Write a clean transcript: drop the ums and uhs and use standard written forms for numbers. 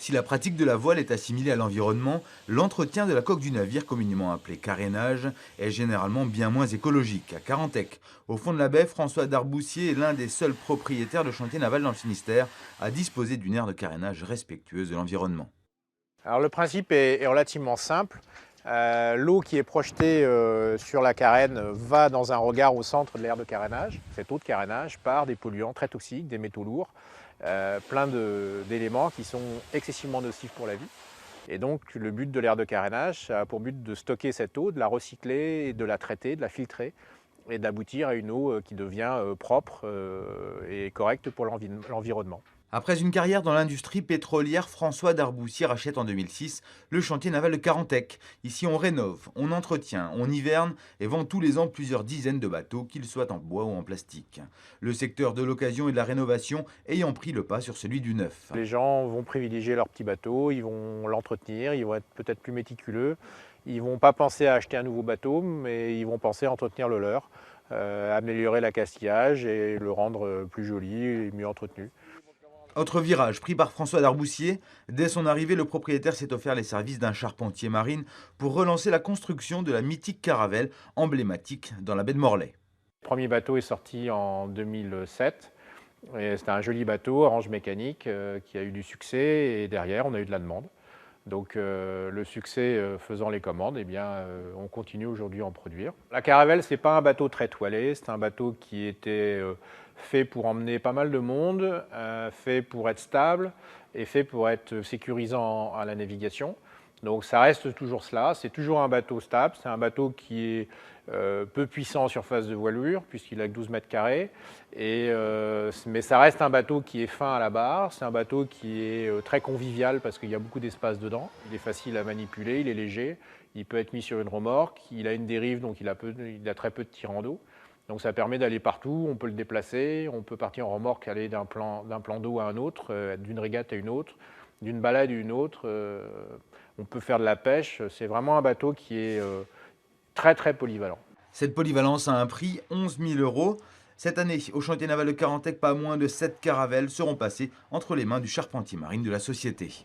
Si la pratique de la voile est assimilée à l'environnement, l'entretien de la coque du navire, communément appelé carénage, est généralement bien moins écologique. À Carantec, au fond de la baie, François Darboussier est l'un des seuls propriétaires de chantiers navals dans le Finistère à disposer d'une aire de carénage respectueuse de l'environnement. Alors le principe est relativement simple. L'eau qui est projetée sur la carène va dans un regard au centre de l'aire de carénage. Cette eau de carénage part des polluants très toxiques, des métaux lourds, plein d'éléments qui sont excessivement nocifs pour la vie. Et donc le but de l'aire de carénage a pour but de stocker cette eau, de la recycler, de la traiter, de la filtrer et d'aboutir à une eau qui devient propre et correcte pour l'environnement. Après une carrière dans l'industrie pétrolière, François Darboussier rachète en 2006 le chantier naval de Carantec. Ici, on rénove, on entretient, on hiverne et vend tous les ans plusieurs dizaines de bateaux, qu'ils soient en bois ou en plastique. Le secteur de l'occasion et de la rénovation ayant pris le pas sur celui du neuf. Les gens vont privilégier leur petit bateau, ils vont l'entretenir, ils vont être peut-être plus méticuleux. Ils ne vont pas penser à acheter un nouveau bateau, mais ils vont penser à entretenir le leur, améliorer l'accastillage et le rendre plus joli et mieux entretenu. Autre virage pris par François Darboussier, dès son arrivée, le propriétaire s'est offert les services d'un charpentier marine pour relancer la construction de la mythique caravelle emblématique dans la baie de Morlaix. Le premier bateau est sorti en 2007. C'était un joli bateau, orange mécanique, qui a eu du succès et derrière on a eu de la demande. Donc le succès faisant les commandes, eh bien, on continue aujourd'hui à en produire. La Caravelle, ce n'est pas un bateau très toilé, c'est un bateau qui était fait pour emmener pas mal de monde, fait pour être stable et fait pour être sécurisant à la navigation. Donc ça reste toujours cela, c'est toujours un bateau stable, c'est un bateau qui est peu puissant en surface de voilure puisqu'il a que 12 mètres carrés, mais ça reste un bateau qui est fin à la barre, c'est un bateau qui est très convivial parce qu'il y a beaucoup d'espace dedans, il est facile à manipuler, il est léger, il peut être mis sur une remorque, il a une dérive donc il a très peu de tirant d'eau. Donc ça permet d'aller partout, on peut le déplacer, on peut partir en remorque, aller d'un plan d'eau à un autre, d'une régate à une autre, d'une balade à une autre. On peut faire de la pêche, c'est vraiment un bateau qui est très très polyvalent. Cette polyvalence a un prix, 11 000 euros. Cette année, au chantier naval de Carantec, pas moins de 7 caravelles seront passées entre les mains du charpentier marine de la société.